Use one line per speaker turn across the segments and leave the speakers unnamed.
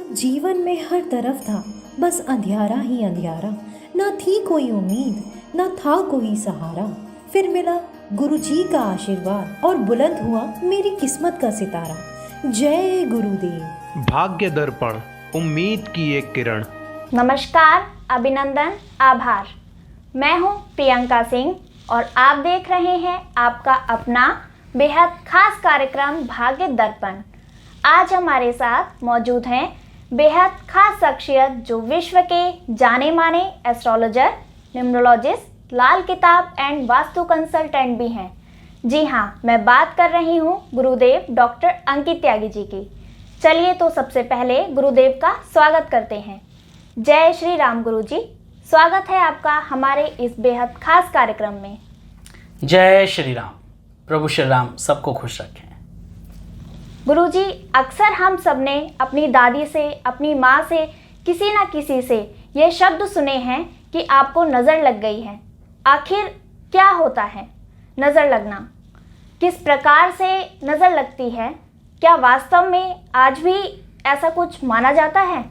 जीवन में हर तरफ था बस अंधियारा ही अंधियारा, ना थी कोई उम्मीद, ना था कोई सहारा। फिर मिला गुरुजी का आशीर्वाद और बुलंद हुआ मेरी किस्मत का सितारा। जय गुरुदेव।
भाग्य दर्पण, उम्मीद की एक किरण।
नमस्कार, अभिनंदन, आभार। मैं हूं प्रियंका सिंह और आप देख रहे हैं आपका अपना बेहद खास कार्यक्रम भाग्य दर्पण। आज हमारे साथ मौजूद हैं बेहद खास शख्सियत जो विश्व के जाने माने एस्ट्रोलॉजर, न्यूमरोलॉजिस्ट, लाल किताब एंड वास्तु कंसल्टेंट भी हैं। जी हाँ, मैं बात कर रही हूँ गुरुदेव डॉक्टर अंकित त्यागी जी की। चलिए तो सबसे पहले गुरुदेव का स्वागत करते हैं। जय श्री राम गुरुजी, स्वागत है आपका हमारे इस बेहद खास कार्यक्रम में।
जय श्री राम। प्रभु श्री राम सबको खुश रखें।
गुरुजी, अक्सर हम सबने अपनी दादी से, अपनी माँ से, किसी ना किसी से ये शब्द सुने हैं कि आपको नज़र लग गई है। आखिर क्या होता है नज़र लगना? किस प्रकार से नज़र लगती है? क्या वास्तव में आज भी ऐसा कुछ माना जाता है?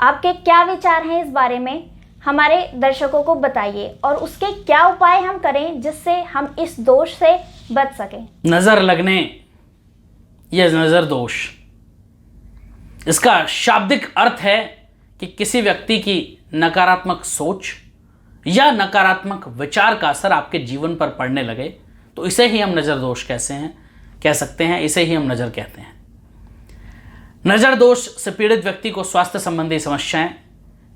आपके क्या विचार हैं इस बारे में? हमारे दर्शकों को बताइए और उसके क्या उपाय हम करें जिससे हम इस दोष से बच सकें।
नज़र लगने या नज़र दोष, इसका शाब्दिक अर्थ है कि किसी व्यक्ति की नकारात्मक सोच या नकारात्मक विचार का असर आपके जीवन पर पड़ने लगे तो इसे ही हम नज़र दोष कह सकते हैं। इसे ही हम नज़र कहते हैं। नज़र दोष से पीड़ित व्यक्ति को स्वास्थ्य संबंधी समस्याएं,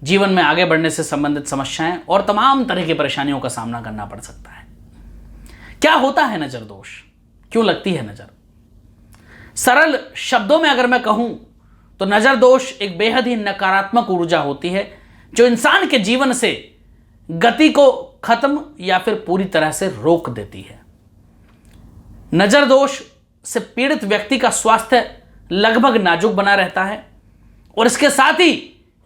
जीवन में आगे बढ़ने से संबंधित समस्याएं और तमाम तरह की परेशानियों का सामना करना पड़ सकता है। क्या होता है नज़र दोष? क्यों लगती है नज़र? सरल शब्दों में अगर मैं कहूं तो नज़र दोष एक बेहद ही नकारात्मक ऊर्जा होती है जो इंसान के जीवन से गति को खत्म या फिर पूरी तरह से रोक देती है। नज़र दोष से पीड़ित व्यक्ति का स्वास्थ्य लगभग नाजुक बना रहता है और इसके साथ ही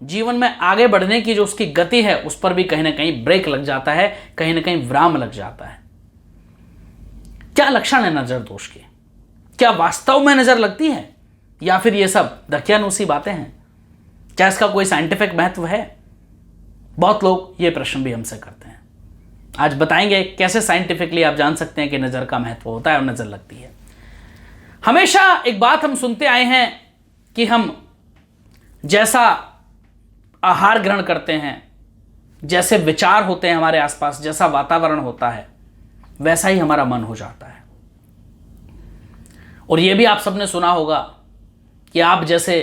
जीवन में आगे बढ़ने की जो उसकी गति है उस पर भी कहीं ना कहीं ब्रेक लग जाता है, कहीं ना कहीं विराम लग जाता है। क्या लक्षण है नज़र दोष के? क्या वास्तव में नज़र लगती है या फिर ये सब दकियानूसी बातें हैं? क्या इसका कोई साइंटिफिक महत्व है? बहुत लोग ये प्रश्न भी हमसे करते हैं। आज बताएंगे कैसे साइंटिफिकली आप जान सकते हैं कि नज़र का महत्व होता है और नज़र लगती है। हमेशा एक बात हम सुनते आए हैं कि हम जैसा आहार ग्रहण करते हैं, जैसे विचार होते हैं हमारे आसपास, जैसा वातावरण होता है, वैसा ही हमारा मन हो जाता है। और यह भी आप सबने सुना होगा कि आप जैसे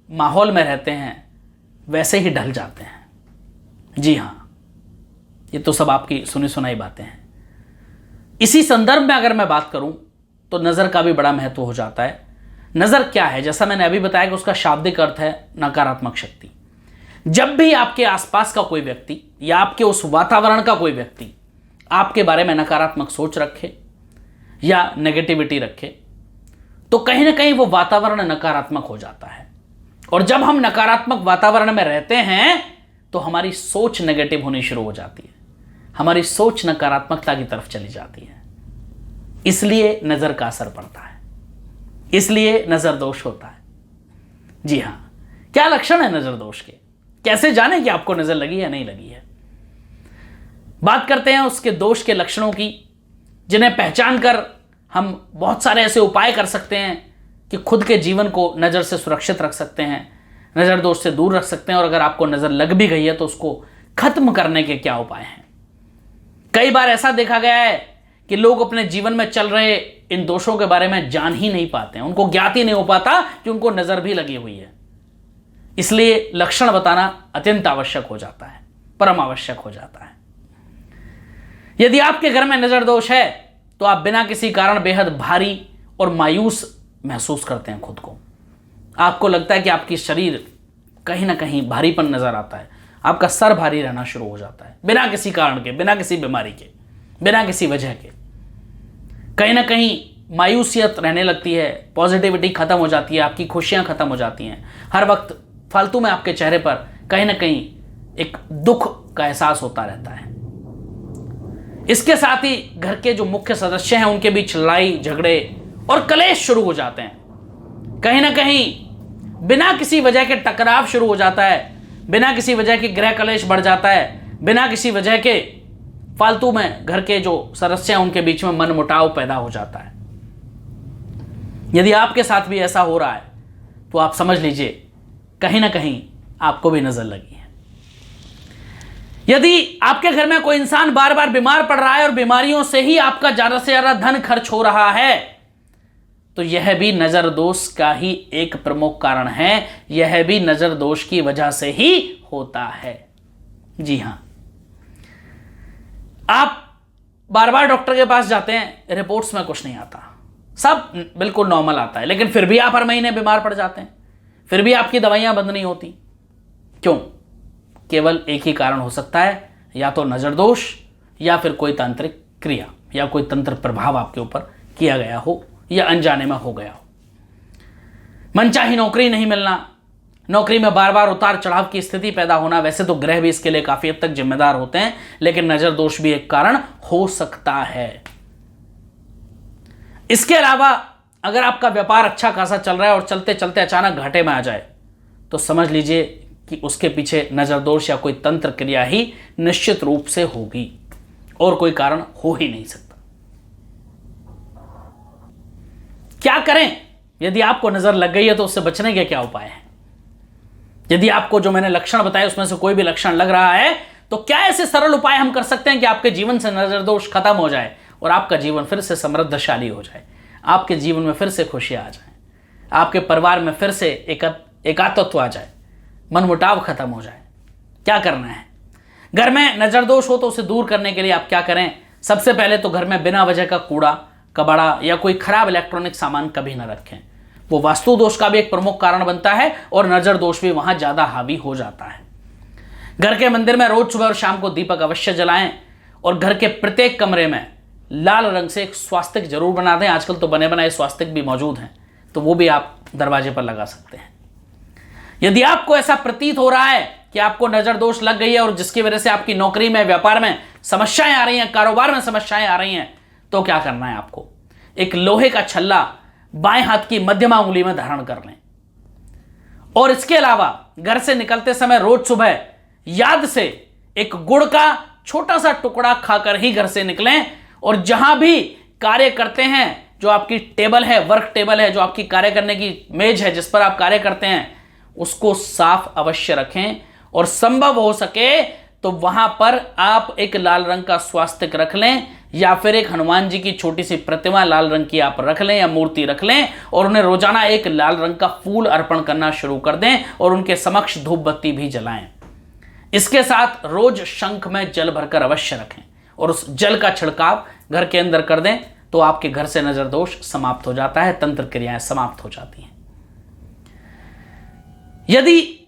माहौल में रहते हैं वैसे ही ढल जाते हैं। जी हाँ, ये तो सब आपकी सुनी सुनाई बातें हैं। इसी संदर्भ में अगर मैं बात करूं तो नज़र का भी बड़ा महत्व हो जाता है। नज़र क्या है? जैसा मैंने अभी बताया कि उसका शाब्दिक अर्थ है नकारात्मक शक्ति। जब भी आपके आसपास का कोई व्यक्ति या आपके उस वातावरण का कोई व्यक्ति आपके बारे में नकारात्मक सोच रखे या नेगेटिविटी रखे तो कहीं ना कहीं वो वातावरण नकारात्मक हो जाता है। और जब हम नकारात्मक वातावरण में रहते हैं तो हमारी सोच नेगेटिव होनी शुरू हो जाती है, हमारी सोच नकारात्मकता की तरफ चली जाती है। इसलिए नज़र का असर पड़ता है, इसलिए नज़र दोष होता है। जी हाँ, क्या लक्षण है नज़र दोष के? कैसे जाने कि आपको नज़र लगी या नहीं लगी है? बात करते हैं उसके दोष के लक्षणों की, जिन्हें पहचान कर हम बहुत सारे ऐसे उपाय कर सकते हैं कि खुद के जीवन को नज़र से सुरक्षित रख सकते हैं, नज़र दोष से दूर रख सकते हैं। और अगर आपको नज़र लग भी गई है तो उसको खत्म करने के क्या उपाय हैं? कई बार ऐसा देखा गया है कि लोग अपने जीवन में चल रहे इन दोषों के बारे में जान ही नहीं पाते हैं, उनको ज्ञात ही नहीं हो पाता कि उनको नज़र भी लगी हुई है। इसलिए लक्षण बताना अत्यंत आवश्यक हो जाता है, परम आवश्यक हो जाता है। यदि आपके घर में नज़र दोष है तो आप बिना किसी कारण बेहद भारी और मायूस महसूस करते हैं खुद को। आपको लगता है कि आपकी शरीर कहीं ना कहीं भारीपन नजर आता है, आपका सर भारी रहना शुरू हो जाता है बिना किसी कारण के, बिना किसी बीमारी के, बिना किसी वजह के। कहीं ना कहीं मायूसियत रहने लगती है, पॉजिटिविटी खत्म हो जाती है, आपकी खुशियां खत्म हो जाती हैं। हर वक्त फालतू में आपके चेहरे पर कहीं ना कहीं एक दुख का एहसास होता रहता है। इसके साथ ही घर के जो मुख्य सदस्य हैं उनके बीच लड़ाई झगड़े और कलेश शुरू हो जाते हैं। कहीं ना कहीं बिना किसी वजह के टकराव शुरू हो जाता है, बिना किसी वजह के गृह कलेश बढ़ जाता है, बिना किसी वजह के फालतू में घर के जो सदस्य हैं उनके बीच में मनमुटाव पैदा हो जाता है। यदि आपके साथ भी ऐसा हो रहा है तो आप समझ लीजिए कहीं ना कहीं आपको भी नजर लगी है। यदि आपके घर में कोई इंसान बार बार बीमार पड़ रहा है और बीमारियों से ही आपका ज्यादा से ज्यादा धन खर्च हो रहा है, तो यह भी नजर दोष का ही एक प्रमुख कारण है। यह भी नजर दोष की वजह से ही होता है। जी हां, आप बार बार डॉक्टर के पास जाते हैं, रिपोर्ट्स में कुछ नहीं आता, सब बिल्कुल नॉर्मल आता है, लेकिन फिर भी आप हर महीने बीमार पड़ जाते हैं, फिर भी आपकी दवाइयां बंद नहीं होती। क्यों? केवल एक ही कारण हो सकता है, या तो नजर दोष या फिर कोई तांत्रिक क्रिया या कोई तंत्र प्रभाव आपके ऊपर किया गया हो या अनजाने में हो गया हो। मनचाही नौकरी नहीं मिलना, नौकरी में बार बार उतार चढ़ाव की स्थिति पैदा होना, वैसे तो ग्रह भी इसके लिए काफी हद तक जिम्मेदार होते हैं, लेकिन नजर दोष भी एक कारण हो सकता है। इसके अलावा अगर आपका व्यापार अच्छा खासा चल रहा है और चलते चलते अचानक घाटे में आ जाए, तो समझ लीजिए कि उसके पीछे नजर दोष या कोई तंत्र क्रिया ही निश्चित रूप से होगी, और कोई कारण हो ही नहीं सकता। क्या करें? यदि आपको नजर लग गई है तो उससे बचने के क्या उपाय हैं? यदि आपको जो मैंने लक्षण बताए उसमें से कोई भी लक्षण लग रहा है, तो क्या ऐसे सरल उपाय हम कर सकते हैं कि आपके जीवन से नजर दोष खत्म हो जाए और आपका जीवन फिर से समृद्धशाली हो जाए, आपके जीवन में फिर से खुशियां आ जाए, आपके परिवार में फिर से एकात्मत्व आ जाए, मनमुटाव खत्म हो जाए? क्या करना है? घर में नजर दोष हो तो उसे दूर करने के लिए आप क्या करें? सबसे पहले तो घर में बिना वजह का कूड़ा कबाड़ा या कोई खराब इलेक्ट्रॉनिक सामान कभी ना रखें। वो वास्तु दोष का भी एक प्रमुख कारण बनता है और नजर दोष भी वहां ज्यादा हावी हो जाता है। घर के मंदिर में रोज सुबह और शाम को दीपक अवश्य जलाएं और घर के प्रत्येक कमरे में लाल रंग से एक स्वास्तिक जरूर बना दें। आजकल तो बने बनाए स्वास्तिक भी मौजूद हैं, तो वो भी आप दरवाजे पर लगा सकते हैं। यदि आपको ऐसा प्रतीत हो रहा है कि आपको नजर दोष लग गई है और जिसकी वजह से आपकी नौकरी में, व्यापार में समस्याएं आ रही हैं, कारोबार में समस्याएं आ रही हैं, तो क्या करना है आपको? एक लोहे का छल्ला बाएं हाथ की मध्यमा उंगली में धारण कर लें और इसके अलावा घर से निकलते समय रोज सुबह याद से एक गुड़ का छोटा सा टुकड़ा खाकर ही घर से निकलें और जहां भी कार्य करते हैं, जो आपकी टेबल है, वर्क टेबल है, जो आपकी कार्य करने की मेज है जिस पर आप कार्य करते हैं, उसको साफ अवश्य रखें और संभव हो सके तो वहां पर आप एक लाल रंग का स्वास्तिक रख लें या फिर एक हनुमान जी की छोटी सी प्रतिमा लाल रंग की आप रख लें या मूर्ति रख लें और उन्हें रोजाना एक लाल रंग का फूल अर्पण करना शुरू कर दें और उनके समक्ष धूप बत्ती भी जलाएं। इसके साथ रोज शंख में जल भरकर अवश्य रखें और उस जल का छिड़काव घर के अंदर कर दें, तो आपके घर से नजर दोष समाप्त हो जाता है, तंत्र क्रियाएं समाप्त हो जाती हैं। यदि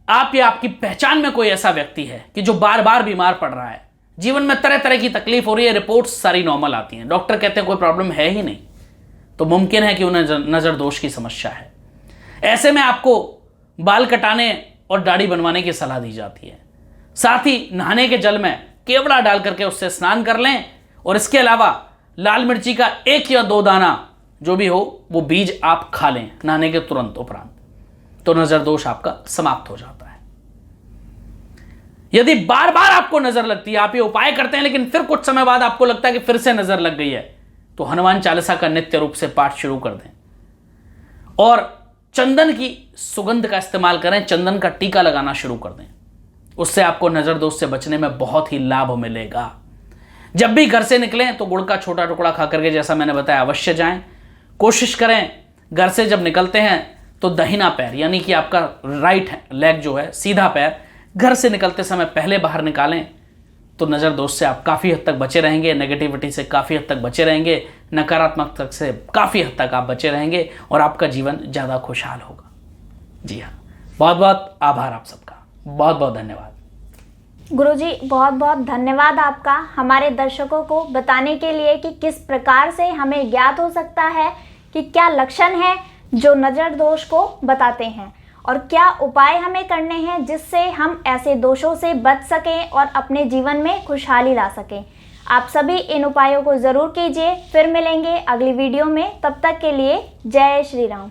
आप या आपकी पहचान में कोई ऐसा व्यक्ति है कि जो बार बार बीमार पड़ रहा है, जीवन में तरह तरह की तकलीफ हो रही है, रिपोर्ट्स सारी नॉर्मल आती हैं, डॉक्टर कहते हैं कोई प्रॉब्लम है ही नहीं, तो मुमकिन है कि उन्हें नजर दोष की समस्या है। ऐसे में आपको बाल कटाने और दाढ़ी बनवाने की सलाह दी जाती है। साथ ही नहाने के जल में केवड़ा डाल करके उससे स्नान कर लें और इसके अलावा लाल मिर्ची का 1 या 2 दाना जो भी हो वो बीज आप खा लें नहाने के तुरंत उपरांत, तो नजर दोष आपका समाप्त हो जाता है। यदि बार बार आपको नजर लगती है, आप ये उपाय करते हैं लेकिन फिर कुछ समय बाद आपको लगता है कि फिर से नजर लग गई है, तो हनुमान चालीसा का नित्य रूप से पाठ शुरू कर दें और चंदन की सुगंध का इस्तेमाल करें, चंदन का टीका लगाना शुरू कर दें। उससे आपको नजर दोष से बचने में बहुत ही लाभ मिलेगा। जब भी घर से निकलें तो गुड़ का छोटा टुकड़ा खा करके, जैसा मैंने बताया, अवश्य जाएं। कोशिश करें घर से जब निकलते हैं तो दाहिना पैर यानी कि आपका राइट लेग जो है, सीधा पैर, घर से निकलते समय पहले बाहर निकालें, तो नज़र दोष से आप काफ़ी हद तक बचे रहेंगे, नेगेटिविटी से काफ़ी हद तक बचे रहेंगे, नकारात्मक से काफ़ी हद तक आप बचे रहेंगे और आपका जीवन ज़्यादा खुशहाल होगा। जी हाँ, बहुत बहुत आभार आप सबका, बहुत बहुत धन्यवाद।
गुरुजी, बहुत बहुत धन्यवाद आपका हमारे दर्शकों को बताने के लिए कि किस प्रकार से हमें ज्ञात हो सकता है कि क्या लक्षण है जो नज़र दोष को बताते हैं और क्या उपाय हमें करने हैं जिससे हम ऐसे दोषों से बच सकें और अपने जीवन में खुशहाली ला सकें। आप सभी इन उपायों को ज़रूर कीजिए। फिर मिलेंगे अगली वीडियो में, तब तक के लिए जय श्री राम।